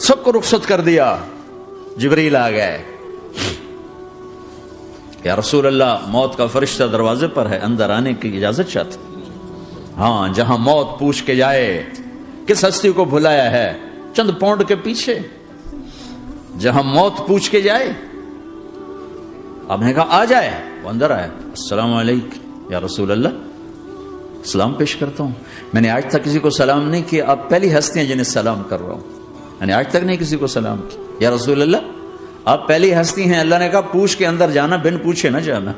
سب کو رخصت کر دیا. جبریل آ گئے. یا رسول اللہ موت کا فرشتہ دروازے پر ہے, اندر آنے کی اجازت چاہتا. ہاں, جہاں موت پوچھ کے جائے کس ہستی کو بھلایا ہے, چند پونڈ کے پیچھے جہاں موت پوچھ کے جائے. آپ نے کہا آ جائے, وہ اندر آئے. السلام علیکم یا رسول اللہ, سلام پیش کرتا ہوں. میں نے آج تک کسی کو سلام نہیں کیا, آپ پہلی ہستی ہیں جنہیں سلام کر رہا ہوں. میں نے آج تک نہیں کسی کو سلام کیا. یا رسول اللہ آپ پہلی ہستی ہیں. اللہ نے کہا پوچھ کے اندر جانا, بن پوچھے نہ جانا.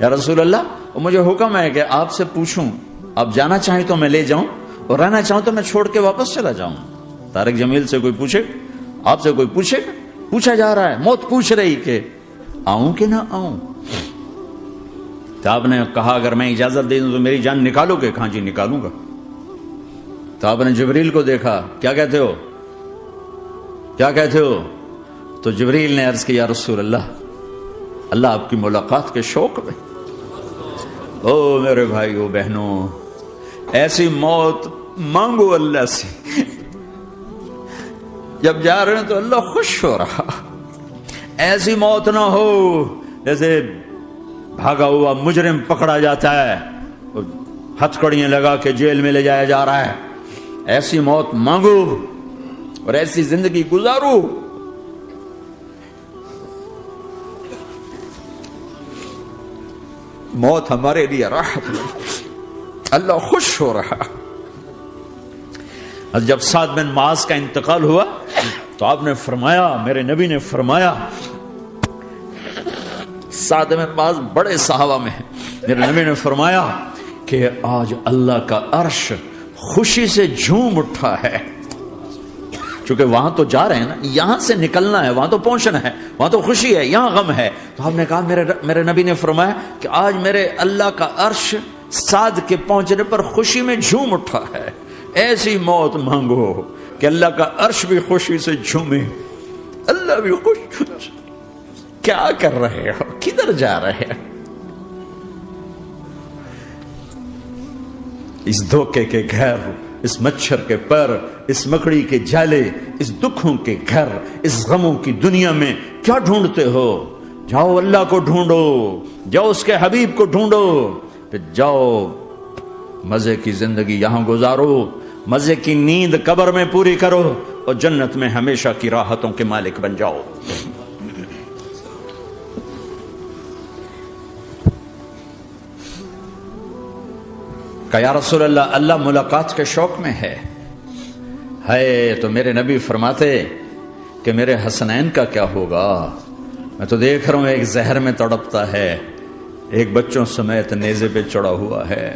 یا رسول اللہ مجھے حکم ہے کہ آپ سے پوچھوں, آپ جانا چاہیں تو میں لے جاؤں, اور رہنا چاہوں تو میں چھوڑ کے واپس چلا جاؤں. طارق جمیل سے کوئی پوچھے, آپ سے کوئی پوچھے, پوچھا جا رہا ہے, موت پوچھ رہی کہ آؤں کہ نہ آؤں. تو آپ نے کہا اگر میں اجازت دے دوں تو میری جان نکالو گے؟ کہاں جی نکالوں گا. تو آپ نے جبریل کو دیکھا, کیا کہتے ہو, کیا کہتے ہو؟ تو جبریل نے عرض کیا یا رسول اللہ, اللہ آپ کی ملاقات کے شوق میں. او میرے بھائیو بہنوں, ایسی موت مانگو اللہ سے. جب جا رہے ہیں تو اللہ خوش ہو رہا. ایسی موت نہ ہو جیسے بھاگا ہوا مجرم پکڑا جاتا ہے, ہتھکڑیاں لگا کے جیل میں لے جایا جا رہا ہے. ایسی موت مانگو اور ایسی زندگی گزارو. موت ہمارے لیے راحت ہے, اللہ خوش ہو رہا. جب سعد بن معاذ کا انتقال ہوا تو آپ نے فرمایا, میرے نبی نے فرمایا, سعد بن معاذ بڑے صحابہ میں ہیں, میرے نبی نے فرمایا کہ آج اللہ کا عرش خوشی سے جھوم اٹھا ہے. چونکہ وہاں تو جا رہے ہیں نا, یہاں سے نکلنا ہے, وہاں تو پہنچنا ہے, وہاں تو خوشی ہے, یہاں غم ہے. تو ہم نے کہا میرے نبی نے فرمایا کہ آج میرے اللہ کا عرش سعد کے پہنچنے پر خوشی میں جھوم اٹھا ہے. ایسی موت مانگو کہ اللہ کا عرش بھی خوشی سے جھومے, اللہ بھی خوش. کیا کر رہے ہو, کدھر جا رہے ہیں؟ اس دھوکے کے گھر, اس مچھر کے پر, اس مکڑی کے جالے, اس دکھوں کے گھر, اس غموں کی دنیا میں کیا ڈھونڈتے ہو؟ جاؤ اللہ کو ڈھونڈو, جاؤ اس کے حبیب کو ڈھونڈو, پھر جاؤ مزے کی زندگی یہاں گزارو, مزے کی نیند قبر میں پوری کرو, اور جنت میں ہمیشہ کی راحتوں کے مالک بن جاؤ. کہ یا رسول اللہ, اللہ ملاقات کے شوق میں ہے. تو میرے نبی فرماتے کہ میرے حسنین کا کیا ہوگا؟ میں تو دیکھ رہا ہوں ایک زہر میں تڑپتا ہے, ایک بچوں سمیت نیزے پہ چڑھا ہوا ہے.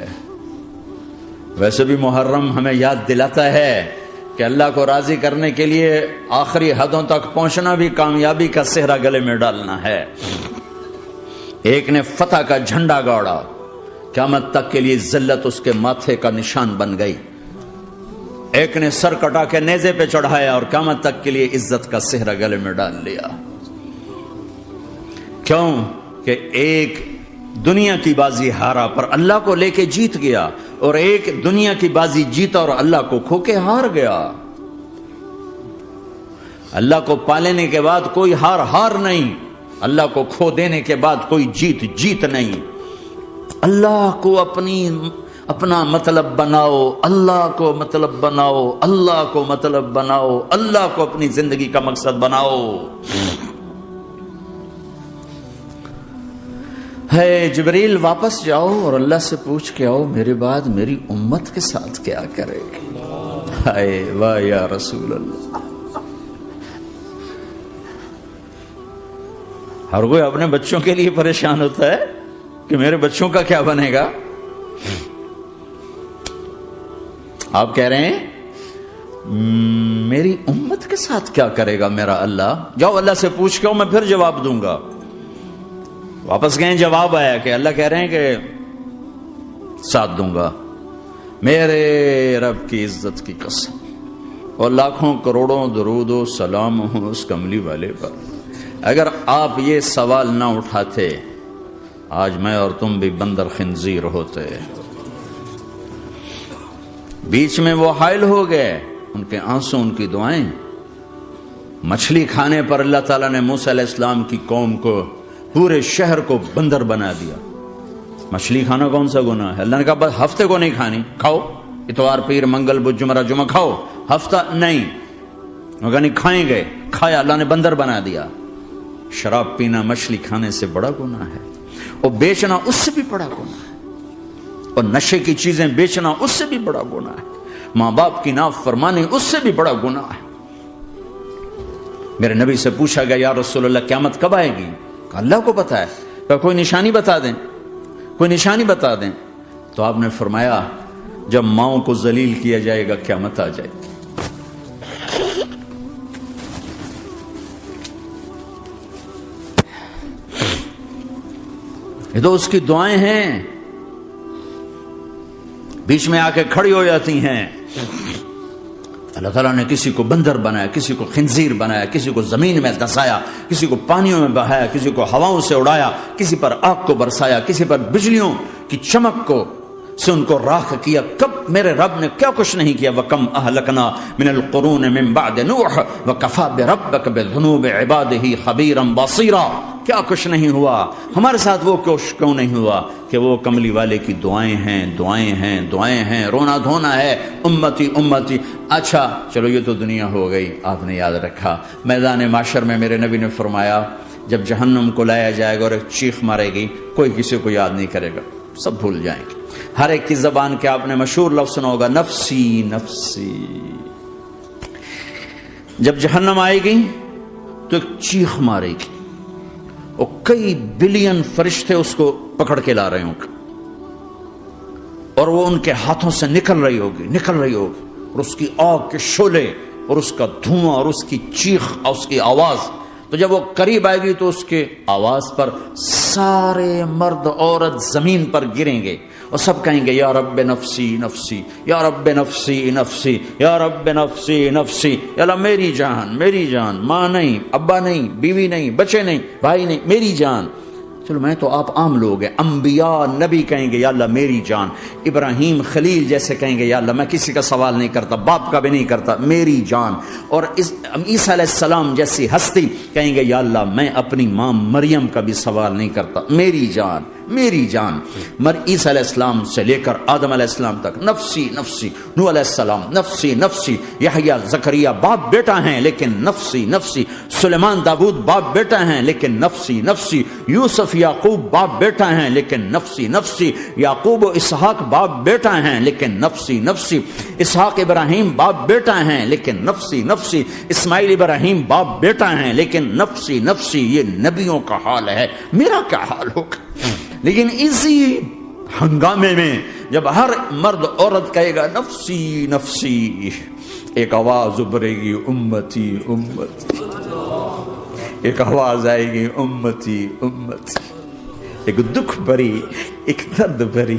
ویسے بھی محرم ہمیں یاد دلاتا ہے کہ اللہ کو راضی کرنے کے لیے آخری حدوں تک پہنچنا بھی کامیابی کا صحرا گلے میں ڈالنا ہے. ایک نے فتح کا جھنڈا گاڑا, قیامت تک کے لیے ذلت اس کے ماتھے کا نشان بن گئی. ایک نے سر کٹا کے نیزے پہ چڑھایا اور قیامت تک کے لیے عزت کا صحرا گلے میں ڈال لیا. کیوں کہ ایک دنیا کی بازی ہارا پر اللہ کو لے کے جیت گیا, اور ایک دنیا کی بازی جیتا اور اللہ کو کھو کے ہار گیا. اللہ کو پا لینے کے بعد کوئی ہار نہیں, اللہ کو کھو دینے کے بعد کوئی جیت نہیں. اللہ کو اپنا مطلب بناؤ, اللہ کو مطلب بناؤ, اللہ کو مطلب بناؤ, اللہ کو اپنی زندگی کا مقصد بناؤ. ہے جبریل واپس جاؤ اور اللہ سے پوچھ کے آؤ میرے بعد میری امت کے ساتھ کیا کرے گی. ہائے واہ یا رسول اللہ. ہر کوئی اپنے بچوں کے لیے پریشان ہوتا ہے کہ میرے بچوں کا کیا بنے گا. آپ کہہ رہے ہیں میری امت کے ساتھ کیا کرے گا میرا اللہ. جاؤ اللہ سے پوچھ کے آؤ, میں پھر جواب دوں گا. واپس گئے, جواب آیا کہ اللہ کہہ رہے ہیں کہ ساتھ دوں گا. میرے رب کی عزت کی قسم, اور لاکھوں کروڑوں درود و سلام ہوں اس کملی والے پر, اگر آپ یہ سوال نہ اٹھاتے آج میں اور تم بھی بندر خنزیر ہوتے. بیچ میں وہ حائل ہو گئے, ان کے آنسو, ان کی دعائیں مچھلی کھانے پر اللہ تعالیٰ نے موسیٰ علیہ السلام کی قوم کو، پورے شہر کو بندر بنا دیا۔ مچھلی کھانا کون سا گناہ ہے؟ اللہ نے کہا بس ہفتے کو نہیں کھانی، کھاؤ اتوار پیر منگل بدھ جمعہ جمعہ کھاؤ، ہفتہ نہیں۔ مگر نہیں کھائیں گے، کھایا، اللہ نے بندر بنا دیا۔ شراب پینا مچھلی کھانے سے بڑا گناہ ہے، اور بیچنا اس سے بھی بڑا گناہ ہے، اور نشے کی چیزیں بیچنا اس سے بھی بڑا گناہ ہے، ماں باپ کی نافرمانی اس سے بھی بڑا گناہ ہے۔ میرے نبی سے پوچھا گیا یا رسول اللہ قیامت کب آئے گی؟ کہا اللہ کو پتا ہے۔ کہا کوئی نشانی بتا دیں، کوئی نشانی بتا دیں۔ تو آپ نے فرمایا جب ماؤں کو ذلیل کیا جائے گا قیامت آ جائے گی۔ یہ تو اس کی دعائیں ہیں، بیچ میں آ کے کھڑی ہو جاتی ہیں۔ اللہ تعالیٰ نے کسی کو بندر بنایا، کسی کو خنزیر بنایا، کسی کو زمین میں دھسایا، کسی کو پانیوں میں بہایا، کسی کو ہواؤں سے اڑایا، کسی پر آگ کو برسایا، کسی پر بجلیوں کی چمک کو سے ان کو راکھ کیا۔ کب میرے رب نے کیا کچھ نہیں کیا۔ وَكَمْ أَهْلَكْنَا مِنَ الْقُرُونِ مِنْ بَعْدِ نُوحٍ وَكَفَى بِرَبِّكَ بِذُنُوبِ عِبَادِهِ خَبِيرًا بَصِيرًا۔ کیا کچھ نہیں ہوا ہمارے ساتھ، وہ کیوں نہیں ہوا کہ وہ کملی والے کی دعائیں ہیں، دعائیں ہیں، دعائیں ہیں، رونا دھونا ہے، امتی امتی۔ اچھا چلو یہ تو دنیا ہو گئی، آپ نے یاد رکھا میدان معاشر میں میرے نبی نے فرمایا جب جہنم کو لایا جائے گا اور ایک چیخ مارے گی، کوئی کسی کو یاد نہیں کرے گا، سب بھول جائیں گے۔ ہر ایک کی زبان کے آپ نے مشہور لفظ سنا ہوگا نفسی نفسی۔ جب جہنم آئے گی تو ایک چیخ مارے گی، اور کئی بلین فرشتے اس کو پکڑ کے لا رہے ہوں گے، اور وہ ان کے ہاتھوں سے نکل رہی ہوگی، اور اس کی آگ کے شعلے اور اس کا دھواں اور اس کی چیخ اور اس کی آواز۔ تو جب وہ قریب آئے گی تو اس کے آواز پر سارے مرد عورت زمین پر گریں گے، اور سب کہیں گے یا رب نفسی نفسی، یا رب نفسی نفسی، یا رب نفسی نفسی، یا اللہ میری جان، میری جان، ماں نہیں، ابا نہیں، بیوی نہیں، بچے نہیں، بھائی نہیں، میری جان۔ چلو میں تو آپ عام لوگ ہیں، انبیاء نبی کہیں گے یا اللہ میری جان، ابراہیم خلیل جیسے کہیں گے یا اللہ میں کسی کا سوال نہیں کرتا، باپ کا بھی نہیں کرتا، میری جان، اور عیسیٰ علیہ السلام جیسی ہستی کہیں گے یا اللہ میں اپنی ماں مریم کا بھی سوال نہیں کرتا، میری جان، میری جان۔ عیسیٰ علیہ السلام سے لے کر آدم علیہ السلام تک نفسی نفسی، نوح علیہ السلام نفسی نفسی، یحییٰ زکریا باپ بیٹا ہیں لیکن نفسی نفسی، سلیمان داؤد باپ بیٹا ہیں لیکن نفسی نفسی، یوسف یعقوب باپ بیٹا ہیں لیکن نفسی نفسی، یعقوب و اسحاق باپ بیٹا ہیں لیکن نفسی نفسی، اسحاق ابراہیم باپ بیٹا ہیں لیکن نفسی نفسی، اسماعیل ابراہیم باپ بیٹا ہیں لیکن نفسی نفسی۔ یہ نبیوں کا حال ہے، میرا کیا حال ہوگا؟ لیکن اسی ہنگامے میں جب ہر مرد عورت کہے گا نفسی نفسی، ایک آواز ابھرے گی امتی امتی، ایک آواز آئے گی امتی امتی، ایک دکھ بھری، ایک درد بھری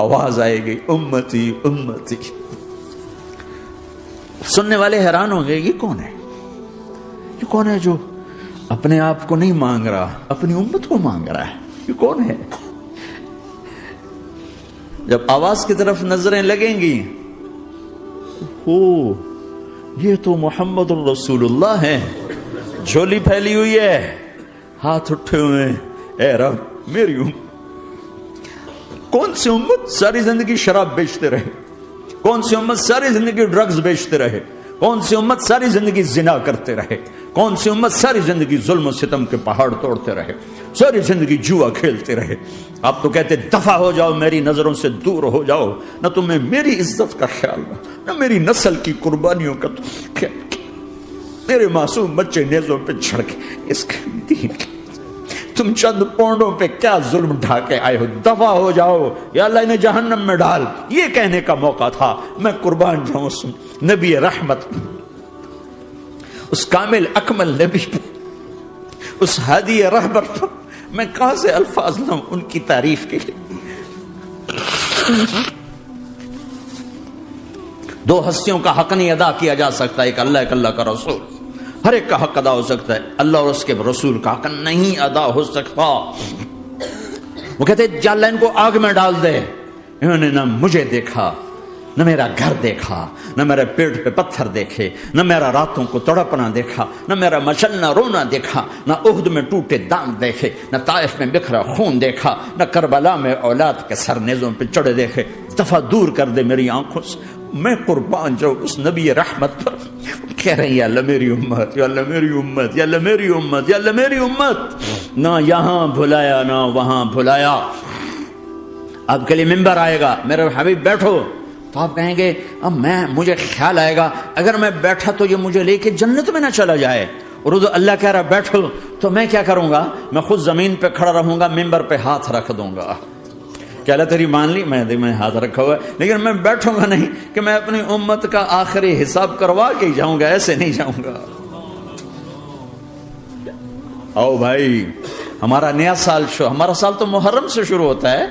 آواز آئے گی امتی امتی۔ سننے والے حیران ہوں گے یہ کون ہے، یہ کون ہے جو اپنے آپ کو نہیں مانگ رہا، اپنی امت کو مانگ رہا ہے، یہ کون ہے؟ جب آواز کی طرف نظریں لگیں گی، او یہ تو محمد الرسول اللہ ہے، جھولی پھیلی ہوئی ہے، ہاتھ اٹھے ہوئے، اے رب میری کون سی امت ساری زندگی شراب بیچتے رہے، کون سی امت ساری زندگی ڈرگز بیچتے رہے، کون سی امت ساری زندگی زنا کرتے رہے، کون سی امت ساری زندگی ظلم و ستم کے پہاڑ توڑتے رہے، ساری زندگی جوا کھیلتے رہے۔ آپ تو کہتے دفع ہو جاؤ، میری نظروں سے دور ہو جاؤ، نہ تمہیں میری عزت کا خیال نہ میری نسل کی قربانیوں کا خیال، میرے معصوم بچے نیزوں پہ چڑھ کے اس کے دین کے تم چند پونڈوں پہ کیا ظلم ڈھا کے آئے ہو، دفع ہو جاؤ یا اللہ انہیں جہنم میں ڈال۔ یہ کہنے کا موقع تھا، میں قربان جاؤں اس نبی رحمت، اس کامل اکمل نبی پر، اس ہادی رہبر پر میں کہاں سے الفاظ لاؤں ان کی تعریف کے لیے۔ دو ہستیوں کا حق نہیں ادا کیا جا سکتا، ایک اللہ، ایک اللہ کا رسول، ہر ایک کا حق ادا ہو سکتا ہے، اللہ اور اس کے رسول کا حق نہیں ادا ہو سکتا۔ وہ کہتے یا اللہ ان کو آگ میں ڈال دے، انہوں نے نہ مجھے دیکھا نہ میرا گھر دیکھا، نہ میرے پیٹ پہ پتھر دیکھے، نہ میرا راتوں کو تڑپنا دیکھا، نہ میرا مچلنا رونا دیکھا، نہ احد میں ٹوٹے دانت دیکھے، نہ طائف میں بکھرا خون دیکھا، نہ کربلا میں اولاد کے سر نیزوں پہ چڑھے دیکھے۔ دفعہ دور کر دے میری آنکھوں سے، میں قربان جو اس نبی رحمت پر۔ کہہ رہے ہیں یا اللہ میری امت، یا اللہ میری امت، یا اللہ میری امت، یا اللہ میری امت۔ نہ یہاں بھلایا نہ وہاں بھلایا۔ آپ کے لیے ممبر آئے گا، میرے حبیب بیٹھو، تو آپ کہیں گے اب مجھے خیال آئے گا اگر میں بیٹھا تو یہ مجھے لے کے جنت میں نہ چلا جائے، اور ادھر اللہ کہہ رہا بیٹھو، تو میں کیا کروں گا؟ میں خود زمین پہ کھڑا رہوں گا، ممبر پہ ہاتھ رکھ دوں گا کہ اللہ تیری مان لی، میں ہاتھ رکھا ہوا ہے، لیکن میں بیٹھوں گا نہیں کہ میں اپنی امت کا آخری حساب کروا کے جاؤں گا، ایسے نہیں جاؤں گا۔ آؤ بھائی، ہمارا نیا سال ہمارا سال تو محرم سے شروع ہوتا ہے،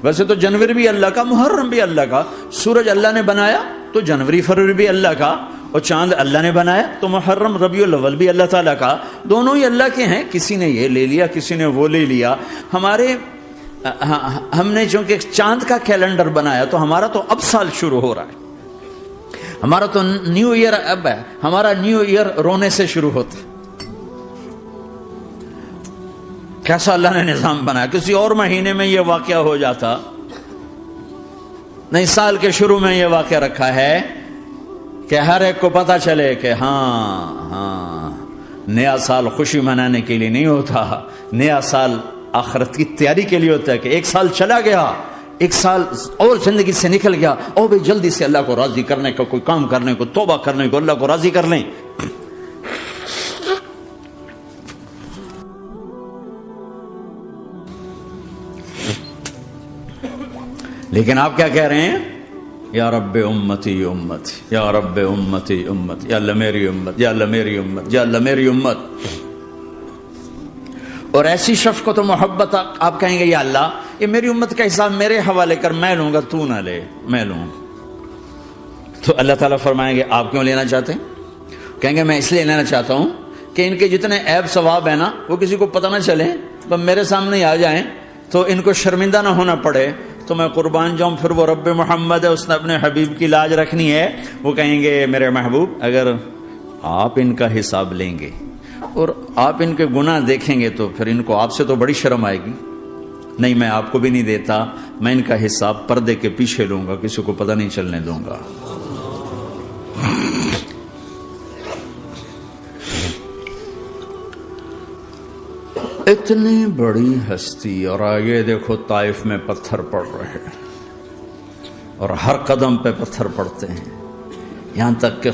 ویسے تو جنوری بھی اللہ کا، محرم بھی اللہ کا، سورج اللہ نے بنایا تو جنوری فروری بھی اللہ کا، اور چاند اللہ نے بنایا تو محرم ربیع الاول بھی اللہ تعالیٰ کا، دونوں ہی اللہ کے ہیں۔ کسی نے یہ لے لیا، کسی نے وہ لے لیا۔ ہم نے چونکہ چاند کا کیلنڈر بنایا تو ہمارا تو اب سال شروع ہو رہا ہے، ہمارا تو نیو ایئر اب ہے، ہمارا نیو ایئر رونے سے شروع ہوتا ہے۔ کیسا اللہ نے نظام بنایا، کسی اور مہینے میں یہ واقعہ ہو جاتا، نہیں سال کے شروع میں یہ واقعہ رکھا ہے کہ ہر ایک کو پتا چلے کہ ہاں نیا سال خوشی منانے کے لیے نہیں ہوتا، نیا سال آخرت کی تیاری کے لیے ہوتا ہے کہ ایک سال چلا گیا، ایک سال اور زندگی سے نکل گیا، اور بھی جلدی سے اللہ کو راضی کرنے کا کوئی کام کرنے کو، توبہ کرنے کو، اللہ کو راضی کر لیں۔ لیکن آپ کیا کہہ رہے ہیں؟ یا رب امتی امت، یا رب امتی امت، یا اللہ میری امت، یا اللہ میری امت، یا اللہ میری امت۔ اور ایسی شفقت و محبت آپ کہیں گے یا اللہ یہ میری امت کا حساب میرے حوالے کر، میں لوں گا، تو نہ لے، میں لوں۔ تو اللہ تعالیٰ فرمائیں گے آپ کیوں لینا چاہتے ہیں؟ کہیں گے میں اس لیے لینا چاہتا ہوں کہ ان کے جتنے عیب ثواب ہیں نا وہ کسی کو پتہ نہ چلے، تو میرے سامنے آ جائیں تو ان کو شرمندہ نہ ہونا پڑے، تو میں قربان جاؤں۔ پھر وہ رب محمد ہے، اس نے اپنے حبیب کی لاج رکھنی ہے، وہ کہیں گے میرے محبوب اگر آپ ان کا حساب لیں گے اور آپ ان کے گناہ دیکھیں گے تو پھر ان کو آپ سے تو بڑی شرم آئے گی، نہیں میں آپ کو بھی نہیں دیتا، میں ان کا حساب پردے کے پیچھے لوں گا، کسی کو پتہ نہیں چلنے دوں گا۔ اتنی بڑی ہستی، اور آگے دیکھو طائف میں پتھر پڑ رہے ہیں، اور ہر قدم پہ پتھر پڑتے ہیں، یہاں تک کہ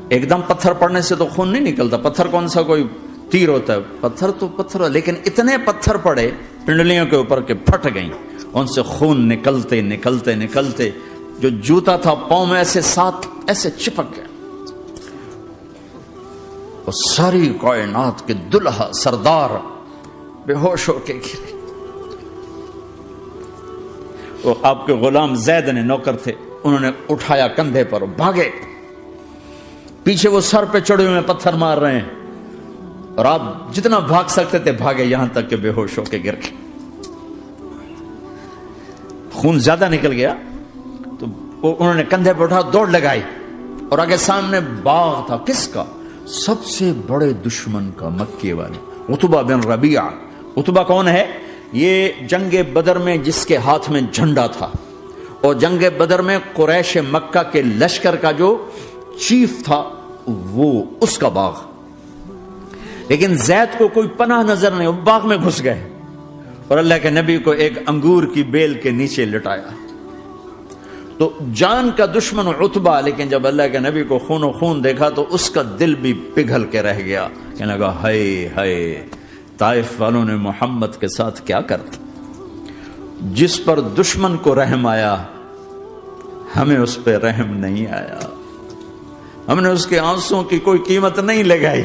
ایک دم پتھر پڑنے سے تو خون نہیں نکلتا، پتھر کون سا کوئی تیر ہوتا ہے، پتھر تو پتھر، لیکن اتنے پتھر پڑے پنڈلیوں کے اوپر کہ پھٹ گئیں، ان سے خون نکلتے نکلتے نکلتے جو جوتا تھا پاؤں میں ایسے ساتھ ایسے چپک گیا، اور ساری کائنات کے دلہا سردار بے ہوش ہو کے گرے۔ وہ آپ کے غلام زید نے نوکر تھے، انہوں نے اٹھایا کندھے پر، بھاگے، پیچھے وہ سر پہ چڑھے ہوئے پتھر مار رہے ہیں، اور آپ جتنا بھاگ سکتے تھے بھاگے، یہاں تک کہ بے ہوش ہو کے گر گئے۔ خون زیادہ نکل گیا تو انہوں نے کندھے پہ اٹھا، دوڑ لگائی، اور آگے سامنے باغ تھا، کس کا؟ سب سے بڑے دشمن کا، مکے والے عتبہ بن ربیعہ۔ عتبہ کون ہے؟ یہ جنگ بدر میں جس کے ہاتھ میں جھنڈا تھا، اور جنگ بدر میں قریش مکہ کے لشکر کا جو چیف تھا وہ اس کا باغ، لیکن زید کو کوئی پناہ نظر نہیں، وہ باغ میں گھس گئے، اور اللہ کے نبی کو ایک انگور کی بیل کے نیچے لٹایا۔ تو جان کا دشمن عتبہ، لیکن جب اللہ کے نبی کو خون و خون دیکھا تو اس کا دل بھی پگھل کے رہ گیا، کہنے لگا ہائے ہائے، طائف والوں نے محمد کے ساتھ کیا کرتا، جس پر دشمن کو رحم آیا ہمیں اس پہ رحم نہیں آیا، ہم نے اس کے آنسوں کی کوئی قیمت نہیں لگائی۔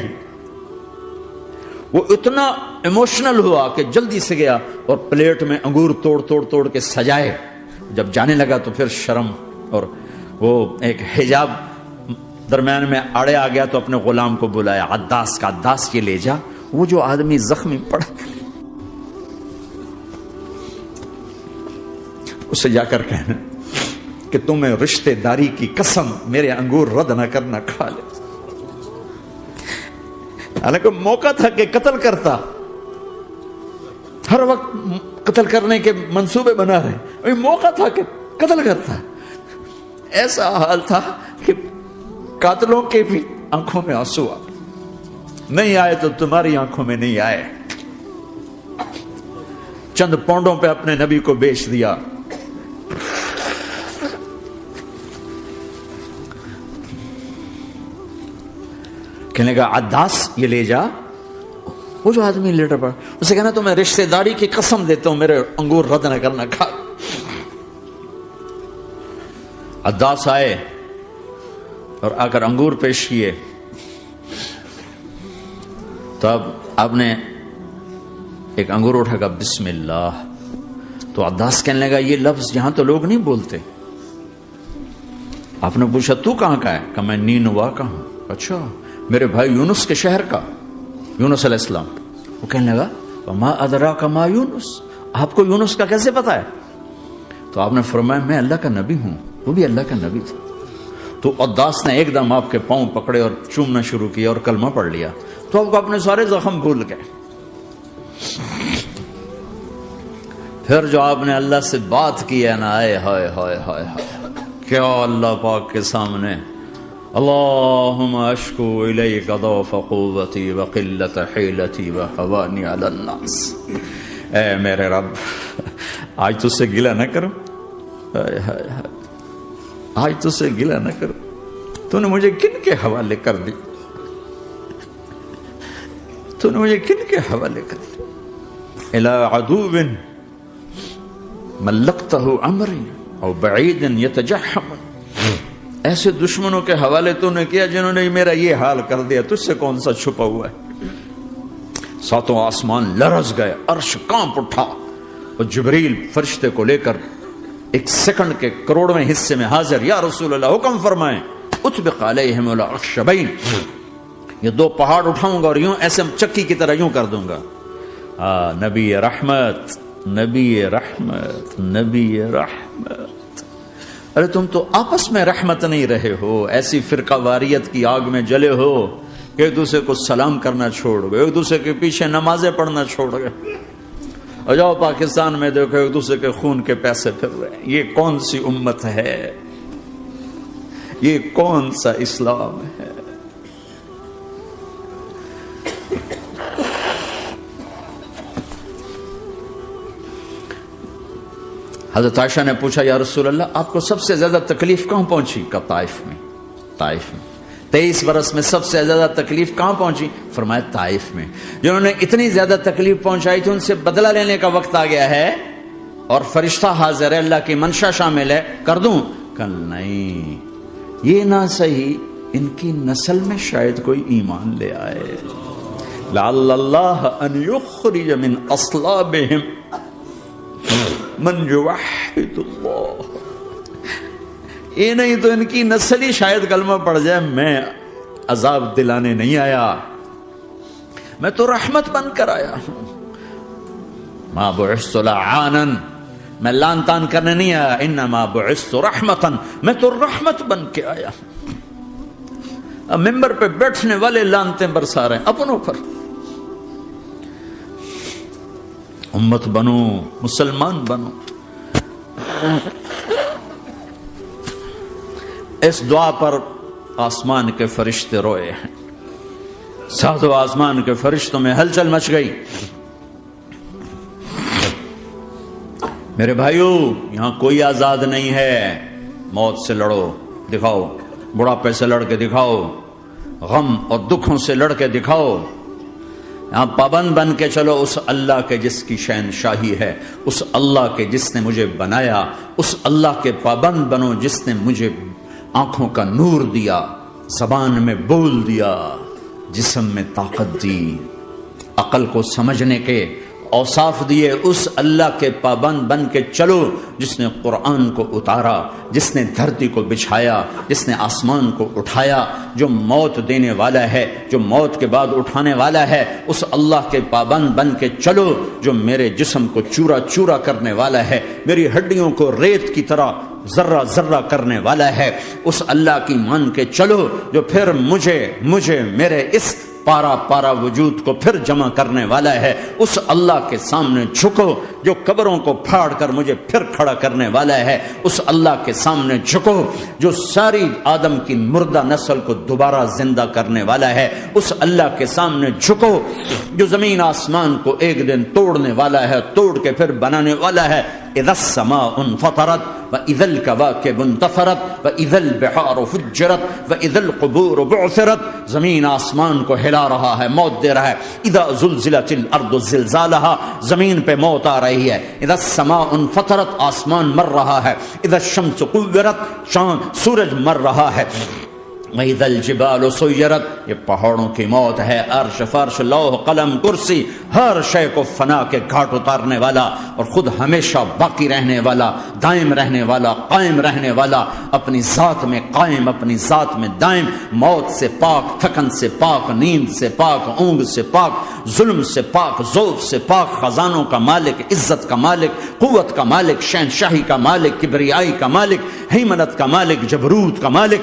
وہ اتنا ایموشنل ہوا کہ جلدی سے گیا اور پلیٹ میں انگور توڑ کے سجائے، جب جانے لگا تو پھر شرم اور وہ ایک حجاب درمیان میں آڑے آ گیا، تو اپنے غلام کو بلایا، عداس کا، عداس یہ لے جا وہ جو آدمی زخمی پڑا، اسے جا کر کہنا کہ تمہیں رشتے داری کی قسم میرے انگور رد نہ کرنا کھا لے. حالانکہ موقع تھا کہ قتل کرتا، ہر وقت قتل کرنے کے منصوبے بنا رہے، موقع تھا کہ قتل کرتا. ایسا حال تھا کہ قاتلوں کے بھی آنکھوں میں آنسو آ نہیں آئے تو تمہاری آنکھوں میں نہیں آئے. چند پونڈوں پہ اپنے نبی کو بیچ دیا. کہنے کا عداس یہ لے جا. وہ جو آدمی لیٹر پڑا اسے کہنا تو میں رشتہ داری کی قسم دیتا ہوں میرے انگور رد نہ کرنا کھا. عداس آئے اور آ کر انگور پیش کیے. تو اب آپ نے ایک انگور اٹھا کر بسم اللہ. تو عداس کہنے لگا یہ لفظ یہاں تو لوگ نہیں بولتے. آپ نے پوچھا تو کہاں کا ہے؟ کہ میں نینوا کا ہوں. اچھا میرے بھائی یونس کے شہر کا، یونس علیہ السلام. وہ کہنے لگا ما ادراک ما یونس، آپ کو یونس کا کیسے پتا ہے؟ تو آپ نے فرمایا میں اللہ کا نبی ہوں، وہ بھی اللہ کا نبی تھا. تو عداس نے ایک دم آپ کے پاؤں پکڑے اور چومنا شروع کیا اور کلمہ پڑھ لیا. تو آپ کو اپنے سارے زخم بھول گئے. پھر جو آپ نے اللہ سے بات کی ہے نا، آئے ہائے ہائے ہائے ہائے، کیا اللہ پاک کے سامنے اللہم اشکو الیک ضعف قوتی وقلت حیلتی وہوانی علی الناس. اے میرے رب آج تجھ سے گلہ نہ کروں، آج تجھ سے گلہ نہ کروں. تو نے مجھے کن کے حوالے کر دی؟ تو نے مجھے کن کے حوالے کر دی؟ الی عدو ملکتہ عمری او بعید یتجحم، ایسے دشمنوں کے حوالے تو نے کیا جنہوں نے میرا یہ حال کر دیا. تجھ سے کون سا چھپا ہوا ہے؟ ساتوں آسمان لرز گئے، عرش کانپ اٹھا، اور جبریل فرشتے کو لے کر ایک سیکنڈ کے کروڑویں حصے میں حاضر. یا رسول اللہ حکم فرمائیں اطبق علیہم الاخشبین، یہ دو پہاڑ اٹھاؤں گا اور یوں ایسے چکی کی طرح یوں کر دوں گا. نبی رحمت، نبی رحمت، نبی رحمت. ارے تم تو آپس میں رحمت نہیں رہے ہو، ایسی فرقہ واریت کی آگ میں جلے ہو کہ ایک دوسرے کو سلام کرنا چھوڑ گئے، ایک دوسرے کے پیچھے نمازیں پڑھنا چھوڑ گئے. اور جاؤ پاکستان میں دیکھو ایک دوسرے کے خون کے پیسے پھر رہے ہیں. یہ کون سی امت ہے؟ یہ کون سا اسلام ہے؟ حضرت عائشہ نے پوچھا یا رسول اللہ آپ کو سب سے زیادہ تکلیف کہاں پہنچی؟ کہ طائف میں. طائف میں 23 برس میں سب سے زیادہ تکلیف کہاں پہنچی؟ فرمایا طائف میں. جنہوں نے اتنی زیادہ تکلیف پہنچائی تھی ان سے بدلہ لینے کا وقت آ گیا ہے اور فرشتہ حاضر ہے، اللہ کی منشا شامل ہے، کر دوں؟ کل نہیں، یہ نہ صحیح، ان کی نسل میں شاید کوئی ایمان لے آئے. لعل اللہ ان یخرج من اصلابہم من یوحد اللہ. یہ نہیں تو ان کی نسل ہی شاید کلمہ پڑ جائے. میں عذاب دلانے نہیں آیا، میں تو رحمت بن کر آیا ہوں. ما بعثت لعانا، میں لان تان کرنے نہیں آیا. انما بعثت رحمتا، میں تو رحمت بن کے آیا. اب ممبر پہ بیٹھنے والے لانتیں برسا رہے ہیں اپنوں پر. امت بنو، مسلمان بنو. اس دعا پر آسمان کے فرشتے روئے ہیں. ساتوں آسمان کے فرشتوں میں ہلچل مچ گئی. میرے بھائیو یہاں کوئی آزاد نہیں ہے. موت سے لڑو، دکھاؤ. بڑھاپے سے لڑ کے دکھاؤ. غم اور دکھوں سے لڑ کے دکھاؤ. یہاں پابند بن کے چلو اس اللہ کے جس کی شہنشاہی ہے، اس اللہ کے جس نے مجھے بنایا. اس اللہ کے پابند بنو جس نے مجھے آنکھوں کا نور دیا، زبان میں بول دیا، جسم میں طاقت دی، عقل کو سمجھنے کے اوصاف دیے. اس اللہ کے پابند بن کے چلو جس نے قرآن کو اتارا، جس نے دھرتی کو بچھایا، جس نے آسمان کو اٹھایا، جو موت دینے والا ہے، جو موت کے بعد اٹھانے والا ہے. اس اللہ کے پابند بن کے چلو جو میرے جسم کو چورا چورا کرنے والا ہے، میری ہڈیوں کو ریت کی طرح ذرہ ذرہ کرنے والا ہے، اس اللہ کی مان کے چلو جو پھر مجھے میرے اس پارا پارا وجود کو پھر جمع کرنے والا ہے، اس اللہ کے سامنے جھکو جو قبروں کو پھاڑ کر مجھے پھر کھڑا کرنے والا ہے، اس اللہ کے سامنے جھکو جو ساری آدم کی مردہ نسل کو دوبارہ زندہ کرنے والا ہے، اس اللہ کے سامنے جھکو جو زمین آسمان کو ایک دن توڑنے والا ہے، توڑ کے پھر بنانے والا ہے۔ اذا السماء انفطرت واذا الكواكب انتثرت واذا البحار فجرت واذا القبور بعثرت، زمین آسمان کو ہلا رہا ہے، موت دے رہا ہے۔ اذا زلزلت الارض زلزالها، زمین پہ موت آ رہی ہے۔ اذا السماء انفطرت، آسمان مر رہا ہے۔ اذا الشمس كورت، سورج مر رہا ہے۔ وَإِذَا الْجِبَالُ سُيِّرَتْ، یہ پہاڑوں کی موت ہے۔ عرش فرش لوح قلم کرسی ہر شے کو فنا کے گھاٹ اتارنے والا اور خود ہمیشہ باقی رہنے والا، دائم رہنے والا، قائم رہنے والا، اپنی ذات میں قائم، اپنی ذات میں دائم، موت سے پاک، تھکن سے پاک، نیند سے پاک، اونگ سے پاک، ظلم سے پاک، ذوق سے پاک، خزانوں کا مالک، عزت کا مالک، قوت کا مالک، شہنشاہی کا مالک، کبریائی کا مالک، ہیمنت کا مالک، جبروت کا مالک،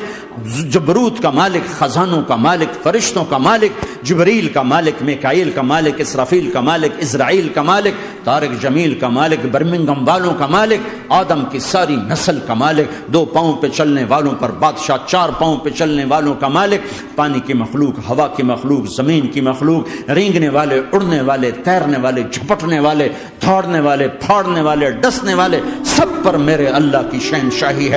کا مالک، خزانوں کا مالک، فرشتوں کا مالک، جبریل کا مالک، میکائیل کا مالک، اسرافیل کا مالک، اسرائیل کا مالک، طارق جمیل کا مالک، برمنگم والوں کا مالک، آدم کی ساری نسل کا مالک، 2 پاؤں پہ چلنے والوں پر بادشاہ، 4 پاؤں پہ چلنے والوں کا مالک، پانی کی مخلوق، ہوا کی مخلوق، زمین کی مخلوق، رینگنے والے، اڑنے والے، تیرنے والے، جھپٹنے والے، دوڑنے والے، پھاڑنے والے، ڈسنے والے، سب پر میرے اللہ کی شہنشاہی ہے۔